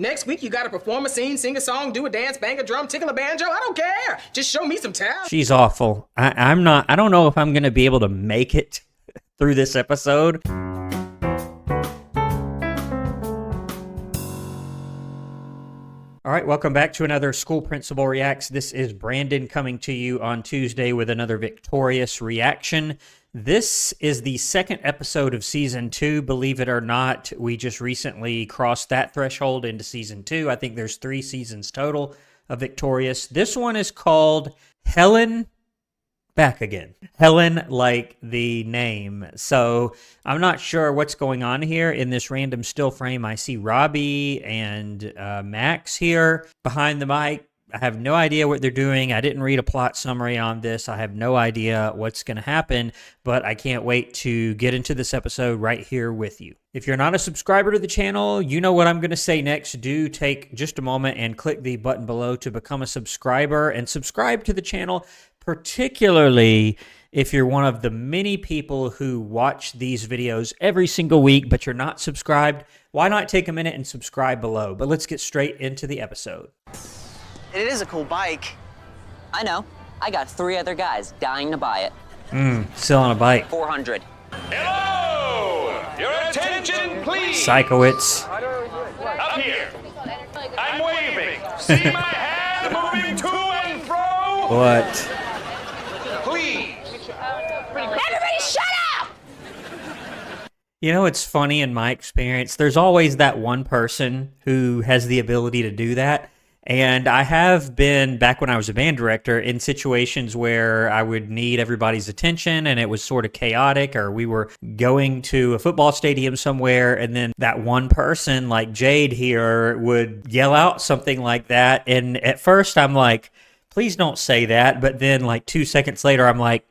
Next week, you gotta perform a scene, sing a song, do a dance, bang a drum, tickle a banjo. I don't care. Just show me some talent. She's awful. I don't know if I'm going to be able to make it through this episode. All right, welcome back to another School Principal Reacts. This is Brandon coming to you on Tuesday with another Victorious reaction. This is the second episode of Season 2. Believe it or not, we just recently crossed that threshold into Season 2. I think there's 3 seasons total of Victorious. This one is called Helen Back Again. Helen, like the name. So I'm not sure what's going on here. In this random still frame, I see Robbie and Max here behind the mic. I have no idea what they're doing. I didn't read a plot summary on this. I have no idea what's going to happen, but I can't wait to get into this episode right here with you. If you're not a subscriber to the channel, you know what I'm going to say next. Do take just a moment and click the button below to become a subscriber and subscribe to the channel, particularly if you're one of the many people who watch these videos every single week, but you're not subscribed. Why not take a minute and subscribe below? But let's get straight into the episode. It is a cool bike. I know. I got 3 other guys dying to buy it. Still on a bike. 400. Hello! Your attention, please! Psychowitz. Up here. I'm waving. See my hand moving to and fro? What? Please. Everybody shut up! You know, it's funny in my experience, there's always that one person who has the ability to do that. And I have been, back when I was a band director, in situations where I would need everybody's attention and it was sort of chaotic, or we were going to a football stadium somewhere, and then that one person, like Jade here, would yell out something like that. And at first I'm like, please don't say that. But then like 2 seconds later, I'm like,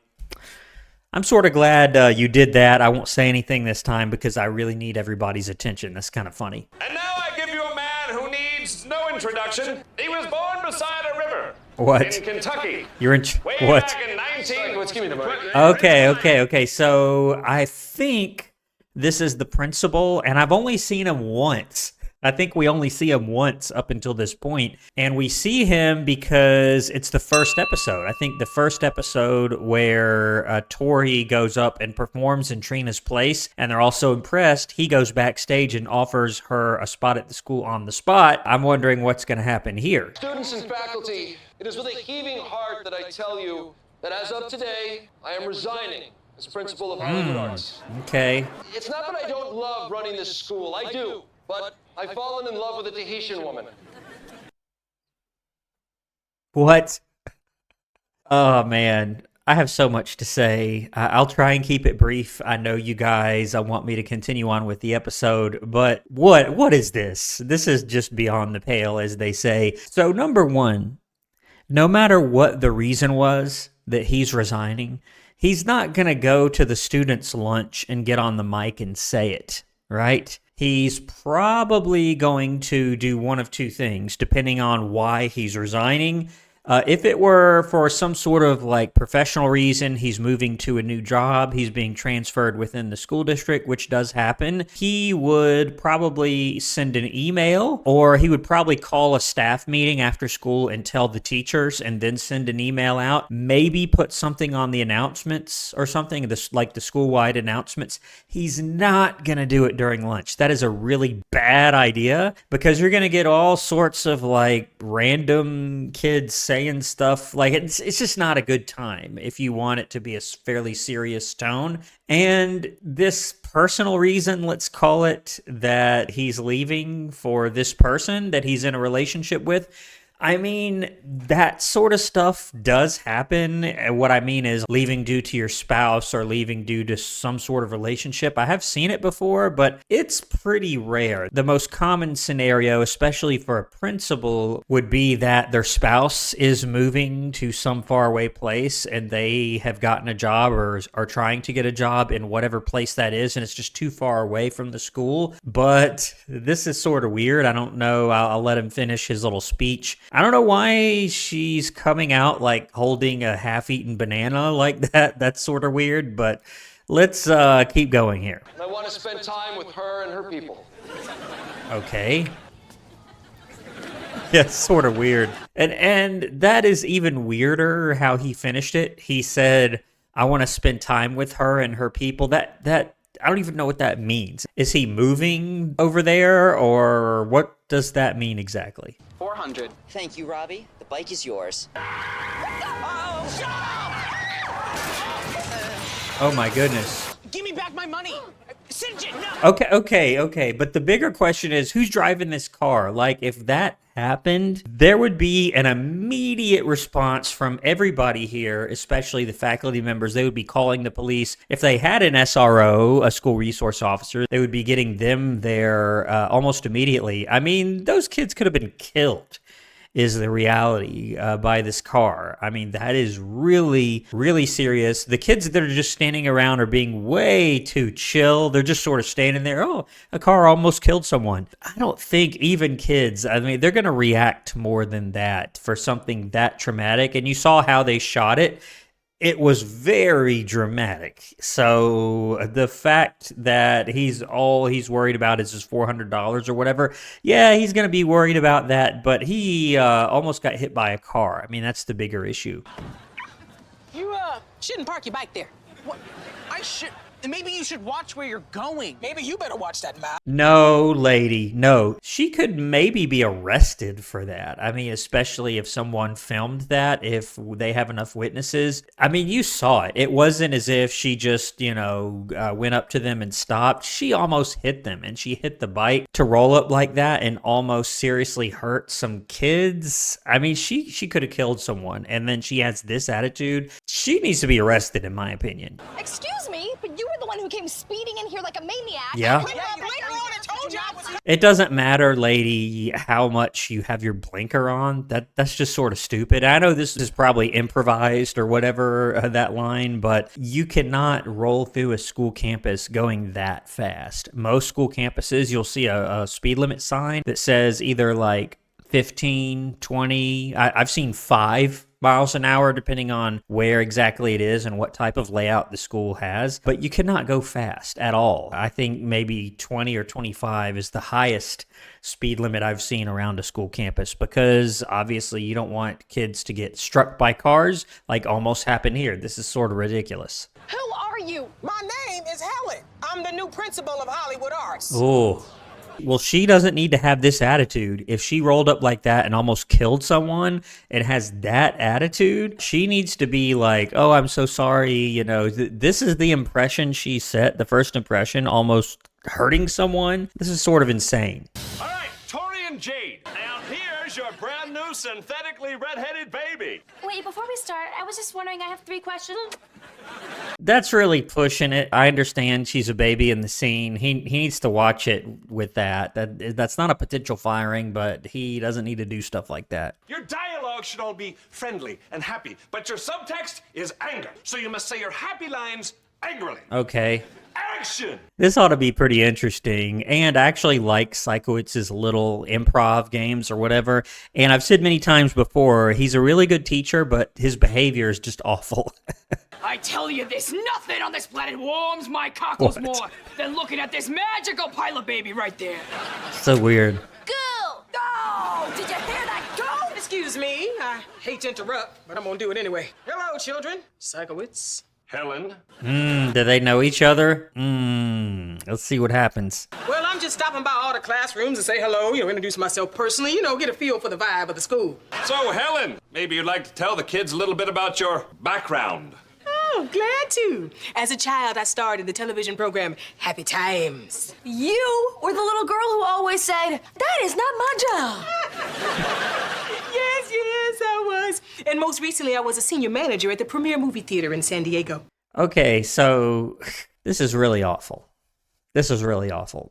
I'm sort of glad you did that. I won't say anything this time because I really need everybody's attention. That's kind of funny. And now I give you a man who needs no introduction. He was born beside a river. What? In Kentucky. You're in... Way What? back in 19... Let's give me the mic. Okay. So I think this is the principal, and I've only seen him once. I think we only see him once up until this point, and we see him because it's the first episode. I think the first episode where Tori goes up and performs in Trina's place, and they're all so impressed, he goes backstage and offers her a spot at the school on the spot. I'm wondering what's going to happen here. Students and faculty, it is with a heaving heart that I tell you that as of today, I am resigning as principal of Hollywood Arts. Okay. It's not that I don't love running this school, I do, but I've fallen in love with a Tahitian woman. What? Oh, man. I have so much to say. I'll try and keep it brief. I know you guys want me to continue on with the episode, but what is this? This is just beyond the pale, as they say. So, number one, no matter what the reason was that he's resigning, he's not going to go to the students' lunch and get on the mic and say it, right? He's probably going to do one of two things, depending on why he's resigning. If it were for some sort of like professional reason, he's moving to a new job, he's being transferred within the school district, which does happen, he would probably send an email, or he would probably call a staff meeting after school and tell the teachers and then send an email out, maybe put something on the announcements or something, like the school-wide announcements. He's not going to do it during lunch. That is a really bad idea, because you're going to get all sorts of like random kids saying stuff. Like it's just not a good time if you want it to be a fairly serious tone. And this personal reason, let's call it, that he's leaving for this person that he's in a relationship with, I mean, that sort of stuff does happen. What I mean is leaving due to your spouse or leaving due to some sort of relationship. I have seen it before, but it's pretty rare. The most common scenario, especially for a principal, would be that their spouse is moving to some faraway place and they have gotten a job or are trying to get a job in whatever place that is, and it's just too far away from the school. But this is sort of weird. I don't know. I'll let him finish his little speech. I don't know why she's coming out like holding a half-eaten banana like that. That's sort of weird, but let's keep going here. And I want to spend time with her and her people. Okay. Yeah, it's sort of weird. And that is even weirder how he finished it. He said, I want to spend time with her and her people. That I don't even know what that means. Is he moving over there, or what does that mean exactly? 400. Thank you, Robbie. The bike is yours. Oh my goodness. Give me back my money. Cinch it. No. Okay. But the bigger question is, who's driving this car? Like, if that happened, there would be an immediate response from everybody here, especially the faculty members. They would be calling the police. If they had an SRO, a school resource officer, they would be getting them there almost immediately. I mean, those kids could have been killed, is the reality, by this car. I mean, that is really, really serious. The kids that are just standing around are being way too chill. They're just sort of standing there. Oh, a car almost killed someone. I don't think even kids, I mean, they're going to react more than that for something that traumatic. And you saw how they shot it. It was very dramatic. So the fact that all he's worried about is his $400 or whatever, yeah, he's going to be worried about that, but he almost got hit by a car. I mean, that's the bigger issue. You shouldn't park your bike there. What? I should. Maybe you should watch where you're going. Maybe you better watch that mouth. No, lady, no. She could maybe be arrested for that. I mean, especially if someone filmed that, if they have enough witnesses. I mean, you saw it. It wasn't as if she just, went up to them and stopped. She almost hit them, and she hit the bike to roll up like that and almost seriously hurt some kids. I mean, she could have killed someone, and then she has this attitude. She needs to be arrested, in my opinion. Excuse me, but you were the one who came speeding in here like a maniac. Yeah. It doesn't matter, lady, how much you have your blinker on. That's just sort of stupid. I know this is probably improvised or whatever, that line, but you cannot roll through a school campus going that fast. Most school campuses, you'll see a speed limit sign that says either like 15, 20. I've seen 5 miles an hour, depending on where exactly it is and what type of layout the school has. But you cannot go fast at all. I think maybe 20 or 25 is the highest speed limit I've seen around a school campus, because obviously you don't want kids to get struck by cars like almost happened here. This is sort of ridiculous. Who are you? My name is Helen. I'm the new principal of Hollywood Arts. Oh. Well, she doesn't need to have this attitude. If she rolled up like that and almost killed someone and has that attitude, she needs to be like, oh, I'm so sorry. This is the impression she set, the first impression, almost hurting someone. This is sort of insane. All right, Tori and Jade. Now here's your brand new synthetically redheaded baby. Wait, before we start, I was just wondering, I have 3 questions. That's really pushing it. I understand she's a baby in the scene. He needs to watch it with that. That's not a potential firing, but he doesn't need to do stuff like that. Your dialogue should all be friendly and happy, but your subtext is anger. So you must say your happy lines angrily. Okay. Action! This ought to be pretty interesting, and I actually like Siekowitz's little improv games or whatever, and I've said many times before, he's a really good teacher, but his behavior is just awful. I tell you, there's nothing on this planet warms my cockles What? more than looking at this magical pilot baby right there. So weird. Go! Oh, did you hear that? Go! Excuse me. I hate to interrupt, but I'm gonna do it anyway. Hello, children. Siekowiz. Helen. Do they know each other? Let's see what happens. Well, I'm just stopping by all the classrooms to say hello, introduce myself personally, get a feel for the vibe of the school. So, Helen, maybe you'd like to tell the kids a little bit about your background. Oh, glad to. As a child, I starred in the television program Happy Times. You were the little girl who always said, that is not my job. Yes, I was. And most recently, I was a senior manager at the Premier Movie Theater in San Diego. Okay, so this is really awful.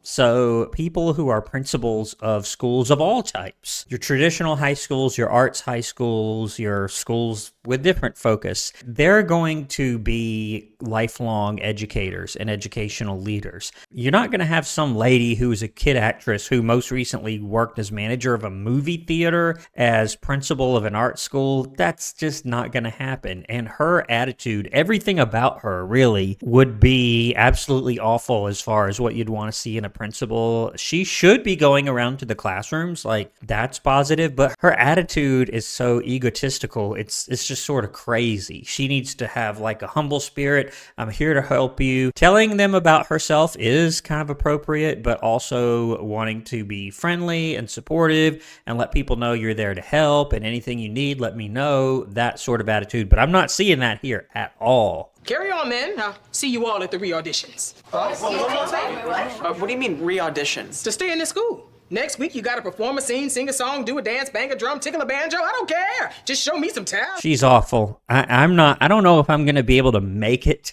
So people who are principals of schools of all types, your traditional high schools, your arts high schools, your schools with different focus. They're going to be lifelong educators and educational leaders. You're not going to have some lady who's a kid actress who most recently worked as manager of a movie theater, as principal of an art school. That's just not going to happen. And her attitude, everything about her really would be absolutely awful as far as what you'd want to see in a principal. She should be going around to the classrooms, like that's positive, but her attitude is so egotistical. It's just sort of crazy. She needs to have like a humble spirit. I'm here to help you. Telling them about herself is kind of appropriate, but also wanting to be friendly and supportive and let people know you're there to help, and anything you need, let me know. That sort of attitude. But I'm not seeing that here at all. Carry on, man. I'll see you all at the re-auditions. What do you mean, re-auditions? To stay in this school. Next week, you gotta perform a scene, sing a song, do a dance, bang a drum, tickle a banjo. I don't care. Just show me some talent. She's awful. I don't know if I'm going to be able to make it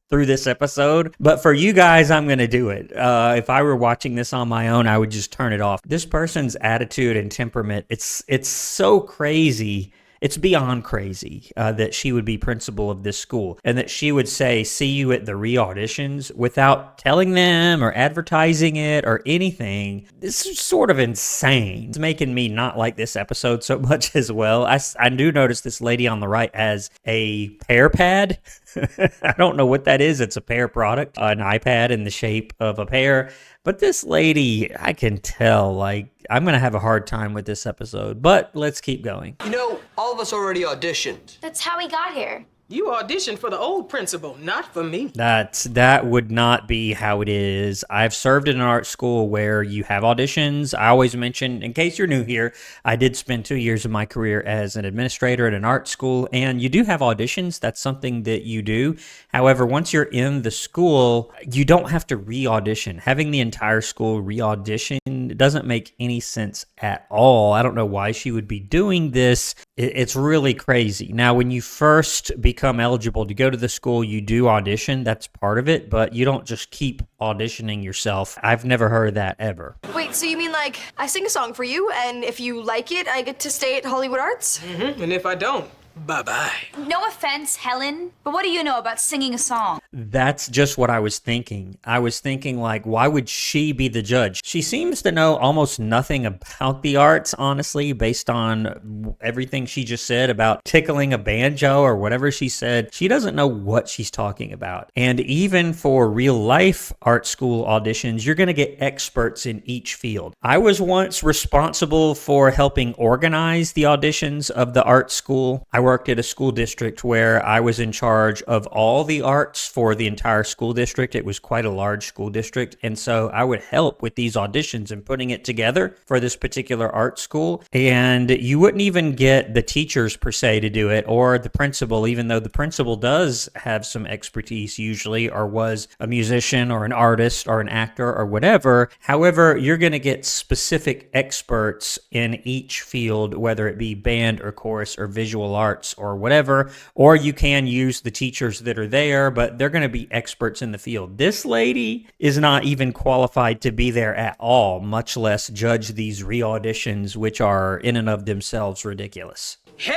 through this episode, but for you guys, I'm going to do it. If I were watching this on my own, I would just turn it off. This person's attitude and temperament, it's so crazy. It's beyond crazy that she would be principal of this school and that she would say, see you at the re-auditions without telling them or advertising it or anything. This is sort of insane. It's making me not like this episode so much as well. I do notice this lady on the right has a pear pad. I don't know what that is. It's a pear product, an iPad in the shape of a pear. But this lady, I can tell, like, I'm going to have a hard time with this episode. But let's keep going. You know, all of us already auditioned. That's how we got here. You auditioned for the old principal, not for me. That would not be how it is. I've served in an art school where you have auditions. I always mention, in case you're new here, I did spend 2 years of my career as an administrator at an art school, and you do have auditions. That's something that you do. However, once you're in the school, you don't have to re-audition. Having the entire school re-audition doesn't make any sense at all. I don't know why she would be doing this. It's really crazy. Now, when you first become eligible to go to the school, you do audition. That's part of it, but you don't just keep auditioning yourself. I've never heard that ever. Wait, so you mean like I sing a song for you, and if you like it, I get to stay at Hollywood Arts? Mm-hmm. And if I don't, bye-bye. No offense, Helen, but what do you know about singing a song? That's just what I was thinking. I was thinking, like, why would she be the judge? She seems to know almost nothing about the arts, honestly, based on everything she just said about tickling a banjo or whatever she said. She doesn't know what she's talking about. And even for real life art school auditions, you're going to get experts in each field. I was once responsible for helping organize the auditions of the art school. I worked at a school district where I was in charge of all the arts for the entire school district. It was quite a large school district, and so I would help with these auditions and putting it together for this particular art school. And you wouldn't even get the teachers per se to do it, or the principal, even though the principal does have some expertise usually, or was a musician or an artist or an actor or whatever. However, you're going to get specific experts in each field, whether it be band or chorus or visual arts or whatever, or you can use the teachers that are there, but they're going to be experts in the field. This lady is not even qualified to be there at all, much less judge these re-auditions, which are in and of themselves ridiculous. Hey,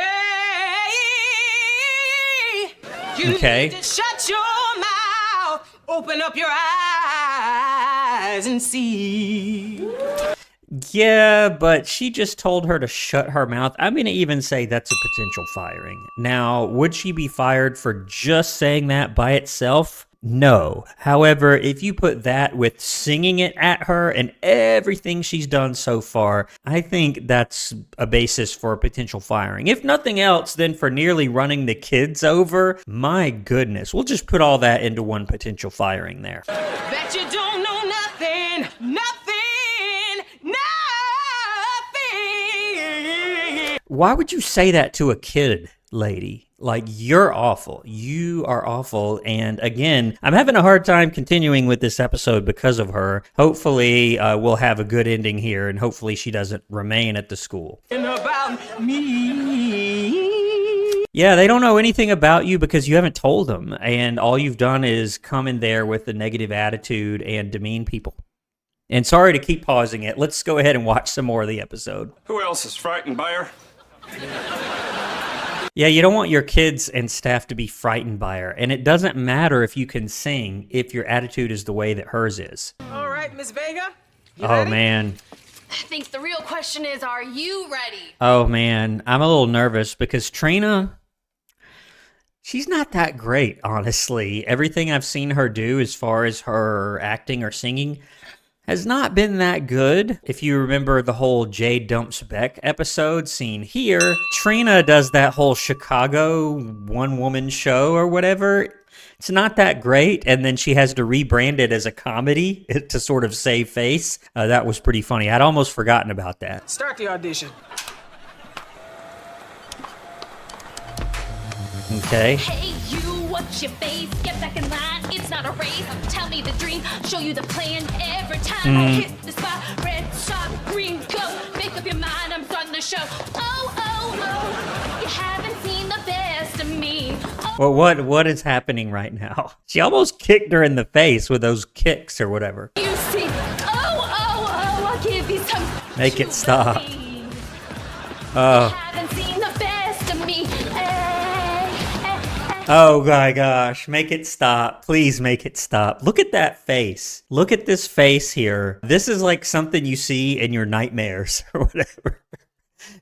you Okay. need to shut your mouth, open up your eyes and see. Yeah, but she just told her to shut her mouth. I'm going to even say that's a potential firing. Now, would she be fired for just saying that by itself? No. However, if you put that with singing it at her and everything she's done so far, I think that's a basis for a potential firing. If nothing else, then for nearly running the kids over, my goodness. We'll just put all that into one potential firing there. Bet you don't know nothing, nothing. Why would you say that to a kid, lady? Like, you're awful. You are awful. And again, I'm having a hard time continuing with this episode because of her. Hopefully, we'll have a good ending here, and hopefully she doesn't remain at the school. About me. Yeah, they don't know anything about you because you haven't told them, and all you've done is come in there with a negative attitude and demean people. And sorry to keep pausing it. Let's go ahead and watch some more of the episode. Who else is frightened by her? Yeah, you don't want your kids and staff to be frightened by her. And it doesn't matter if you can sing if your attitude is the way that hers is. All right, Miss Vega. You Oh, ready? man. I think the real question is, are you ready? Oh, man. I'm a little nervous because Trina, she's not that great, honestly. Everything I've seen her do as far as her acting or singing has not been that good. If you remember the whole Jade Dumps Beck episode seen here, Trina does that whole Chicago one-woman show or whatever. It's not that great, and then she has to rebrand it as a comedy to sort of save face. That was pretty funny. I'd almost forgotten about that. Start the audition. Okay. Hey, you, what's your face? Get back in line, it's not a race. Tell me the dream, show you the plan. Every time I hit the spot, red, sharp, green, go. Make up your mind, I'm starting the show. Oh, oh, oh, you haven't seen the best of me. Oh, Well, what is happening right now? She almost kicked her in the face with those kicks or whatever. you see, oh, oh, oh, I'll give you some. Make it to stop. believe. Oh. Haven't seen the best of me. Oh my gosh, make it stop. Please make it stop. Look at that face. Look at this face here. This is like something you see in your nightmares or whatever.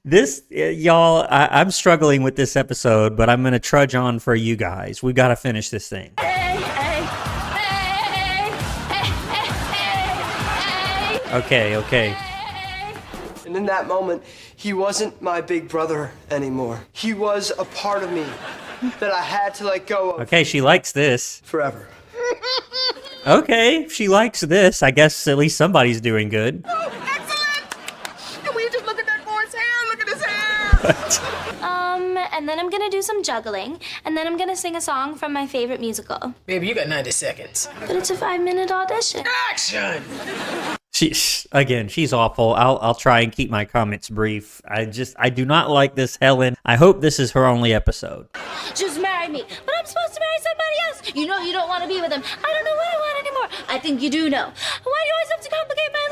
This, y'all, I'm struggling with this episode, but I'm going to trudge on for you guys. We've got to finish this thing. Okay, okay. And in that moment, he wasn't my big brother anymore. He was a part of me that I had to let go of Okay, she likes this. forever. Okay, if she likes this, I guess at least somebody's doing good. Oh, excellent! And will you just look at that boy's hair? Look at his hair! And then I'm gonna do some juggling, and then I'm gonna sing a song from my favorite musical. Baby, you got 90 seconds. But it's a 5-minute audition. Action! She's awful. I'll try and keep my comments brief. I do not like this Helen. I hope this is her only episode. Just marry me. But I'm supposed to marry somebody else. You know you don't want to be with him. I don't know what I want anymore. I think you do know. Why do you always have to complicate my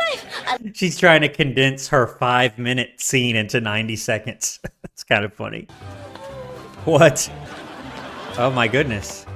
life? She's trying to condense her 5-minute scene into 90 seconds. It's kind of funny. What? Oh my goodness.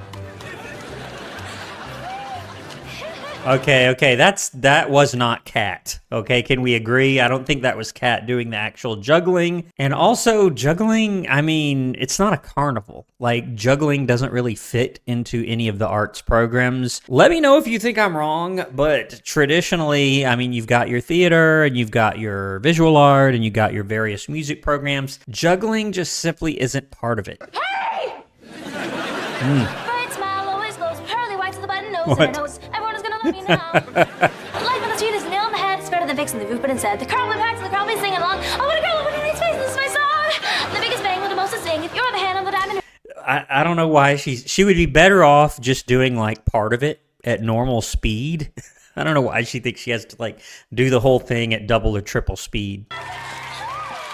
Okay, that was not Kat. Okay, can we agree? I don't think that was Kat doing the actual juggling. And also, juggling, I mean, it's not a carnival. Like, juggling doesn't really fit into any of the arts programs. Let me know if you think I'm wrong, but traditionally, I mean, you've got your theater, and you've got your visual art, and you've got your various music programs. Juggling just simply isn't part of it. Hey! Bright smile always glows, pearly white to the button nose, What? and I knows everyone is gonna love me now. Life on the street is a nail in the head, it's better than fixing the roof, but instead, the car will pack and the crowd will be singing along. I want a girl with a nice face, this is my song. The biggest bang with the most to sing. If you're the hand on the diamond. I don't know why she would be better off just doing like part of it at normal speed. I don't know why she thinks she has to like do the whole thing at double or triple speed.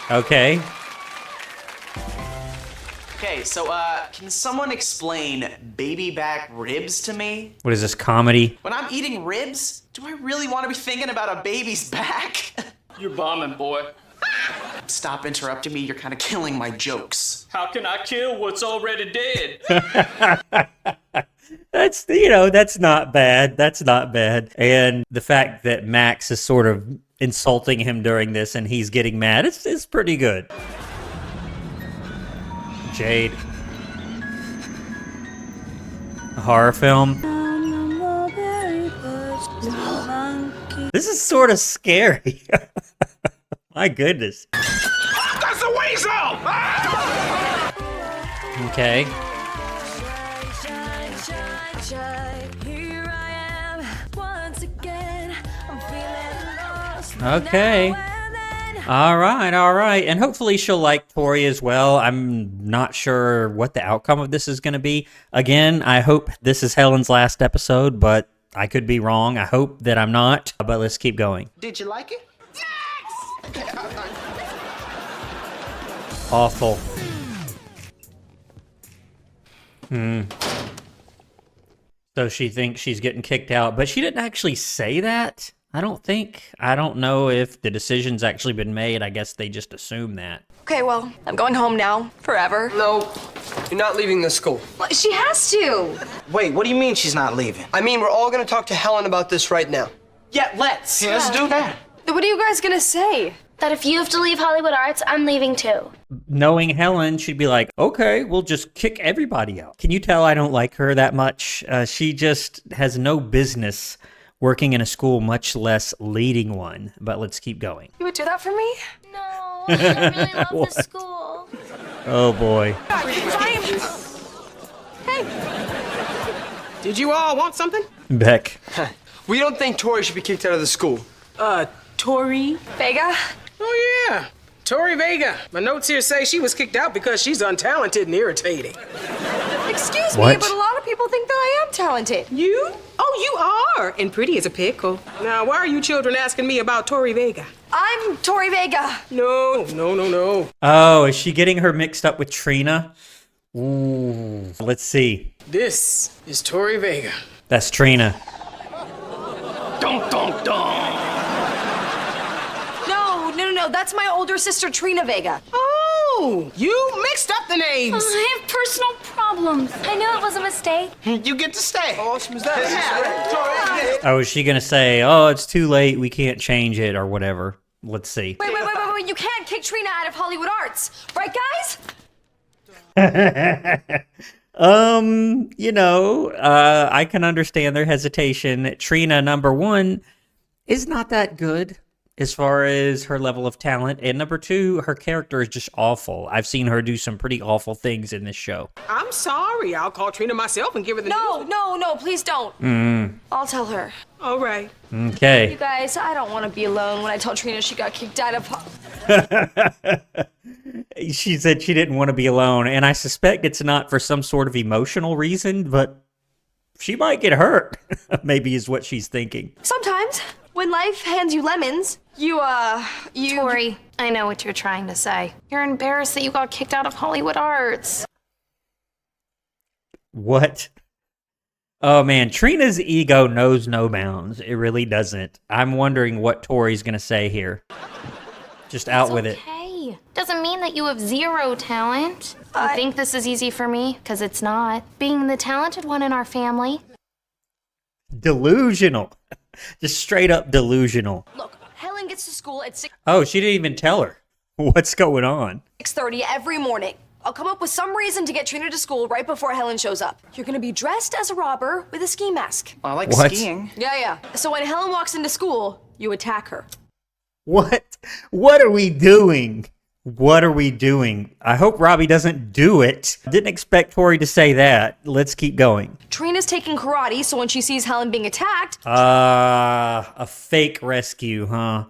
Okay. Okay, so, can someone explain baby back ribs to me? What is this, comedy? When I'm eating ribs, do I really want to be thinking about a baby's back? You're bombing, boy. Stop interrupting me, you're kind of killing my jokes. How can I kill what's already dead? That's, that's not bad. That's not bad. And the fact that Max is sort of insulting him during this and he's getting mad, it's pretty good. Jade. A horror film. This is sort of scary. My goodness. That's a weasel! Okay. Okay. All right. And hopefully she'll like Tori as well. I'm not sure what the outcome of this is going to be. Again, I hope this is Helen's last episode, but I could be wrong. I hope that I'm not, but let's keep going. Did you like it? Awful. So she thinks she's getting kicked out, but she didn't actually say that. I don't know if the decision's actually been made. I guess they just assume that. Okay, well, I'm going home now. Forever. No, you're not leaving the school. Well, she has to. Wait, what do you mean she's not leaving? I mean, we're all gonna talk to Helen about this right now. Yeah, let's. Yeah, let's do that. What are you guys gonna say? That if you have to leave Hollywood Arts, I'm leaving too. Knowing Helen, she'd be like, okay, we'll just kick everybody out. Can you tell I don't like her that much? She just has no business working in a school, much less leading one. But let's keep going. You would do that for me? No, I really love the school. Oh, boy. Did you all want something? Beck. We don't think Tori should be kicked out of the school. Tori? Vega? Oh, yeah. Tori Vega. My notes here say she was kicked out because she's untalented and irritating. Excuse What? me, but a lot of people think that I am talented. You? Oh, you are. And pretty as a pickle. Now, why are you children asking me about Tori Vega? I'm Tori Vega. No. Oh, is she getting her mixed up with Trina? Ooh. Let's see. This is Tori Vega. That's Trina. Dun, dun, dun. No, that's my older sister, Trina Vega. Oh, you mixed up the names. I have personal problems. I knew it was a mistake. You get to stay. Awesome as that. Oh, is she going to say, oh, it's too late, we can't change it, or whatever? Let's see. Wait. You can't kick Trina out of Hollywood Arts. Right, guys? I can understand their hesitation. Trina, number one, is not that good as far as her level of talent. And number two, her character is just awful. I've seen her do some pretty awful things in this show. I'm sorry. I'll call Trina myself and give her the news. No, please don't. I'll tell her. All right. You Okay. guys, I don't want to be alone when I tell Trina she got kicked out of... She said she didn't want to be alone, and I suspect it's not for some sort of emotional reason, but she might get hurt, maybe is what she's thinking. Sometimes, when life hands you lemons, you... Tori, I know what you're trying to say. You're embarrassed that you got kicked out of Hollywood Arts. What? Oh man, Trina's ego knows no bounds. It really doesn't. I'm wondering what Tori's gonna say here. Just out with it. Okay. Doesn't mean that you have zero talent. You think this is easy for me? Because it's not. Being the talented one in our family. Delusional. Just straight up delusional. Look, Helen gets to school at Oh, she didn't even tell her. What's going on? 6:30 every morning. I'll come up with some reason to get Trina to school right before Helen shows up. You're gonna be dressed as a robber with a ski mask. I like What? skiing. Yeah. So when Helen walks into school, you attack her. What? What are we doing? What are we doing? I hope Robbie doesn't do it. Didn't expect Tori to say that. Let's keep going. Trina's taking karate, so when she sees Helen being attacked... A fake rescue, huh?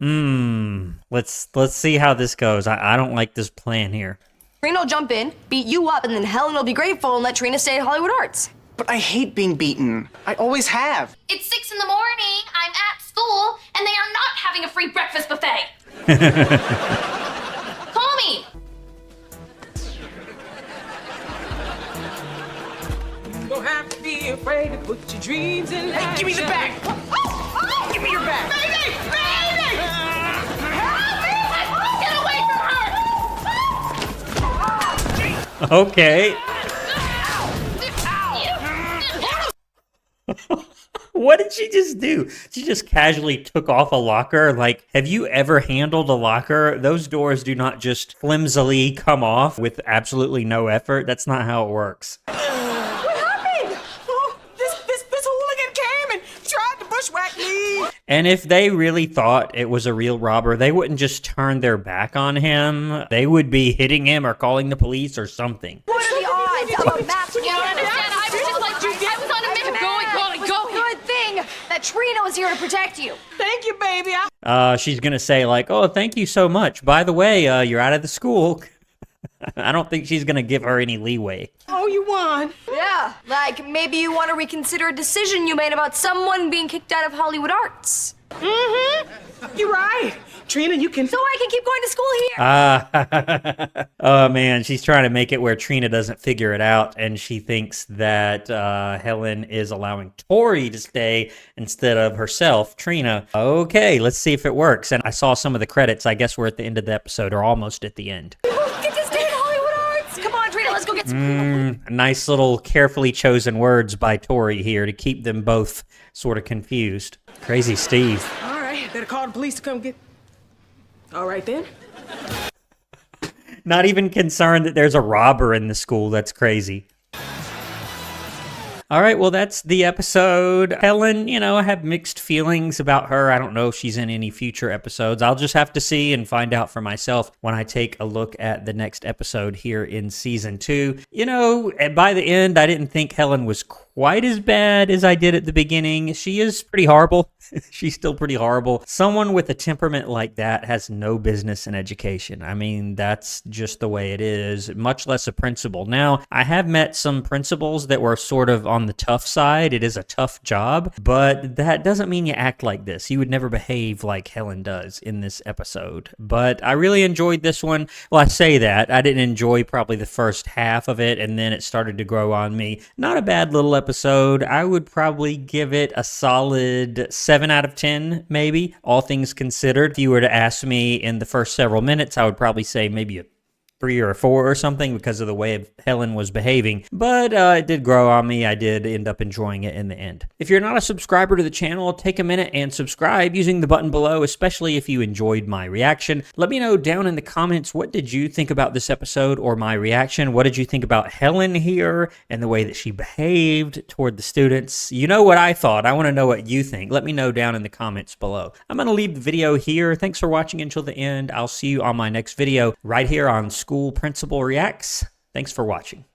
Let's see how this goes. I don't like this plan here. Trina will jump in, beat you up, and then Helen will be grateful and let Trina stay at Hollywood Arts. But I hate being beaten. I always have. It's 6 in the morning. I'm at school, and they are not having a free breakfast buffet. Call me. You don't have to be afraid to put your dreams in action. Hey, give me the bag. Give me your bag. Baby! Help me! Get away from her! Okay. What did she just do? She just casually took off a locker. Like, have you ever handled a locker? Those doors do not just flimsily come off with absolutely no effort. That's not how it works. What happened? Oh, this hooligan came and tried to bushwhack me. And if they really thought it was a real robber, they wouldn't just turn their back on him. They would be hitting him or calling the police or something. What are the odds of a match? You don't understand. I was just like, I was on a mission. Go. Good thing that Trina was here to protect you. Thank you, baby. She's going to say like, oh, thank you so much. By the way, you're out of the school. I don't think she's going to give her any leeway. Oh, you won. Yeah, like maybe you want to reconsider a decision you made about someone being kicked out of Hollywood Arts. You're right. Trina, you can... So I can keep going to school here. Oh man, she's trying to make it where Trina doesn't figure it out, and she thinks that Helen is allowing Tori to stay instead of herself, Trina. Okay, let's see if it works. And I saw some of the credits. I guess we're at the end of the episode, or almost at the end. Get to stay in Hollywood Arts. Come on, Trina, let's go get some. Nice little carefully chosen words by Tori here to keep them both sort of confused. Crazy Steve. All right, better call the police to come get... All right, then. Not even concerned that there's a robber in the school. That's crazy. All right, well, that's the episode. Helen, I have mixed feelings about her. I don't know if she's in any future episodes. I'll just have to see and find out for myself when I take a look at the next episode here in season 2. By the end, I didn't think Helen was quite as bad as I did at the beginning. She is pretty horrible. She's still pretty horrible. Someone with a temperament like that has no business in education. I mean, that's just the way it is, much less a principal. Now, I have met some principals that were sort of on the tough side. It is a tough job, but that doesn't mean you act like this. You would never behave like Helen does in this episode. But I really enjoyed this one. Well, I say that. I didn't enjoy probably the first half of it, and then it started to grow on me. Not a bad little episode. I would probably give it a solid 7 out of 10, maybe, all things considered. If you were to ask me in the first several minutes, I would probably say maybe a 3 or a 4 or something because of the way Helen was behaving. But it did grow on me. I did end up enjoying it in the end. If you're not a subscriber to the channel, take a minute and subscribe using the button below, especially if you enjoyed my reaction. Let me know down in the comments, what did you think about this episode or my reaction? What did you think about Helen here and the way that she behaved toward the students? You know what I thought. I want to know what you think. Let me know down in the comments below. I'm going to leave the video here. Thanks for watching until the end. I'll see you on my next video right here on School Principal Reacts. Thanks for watching.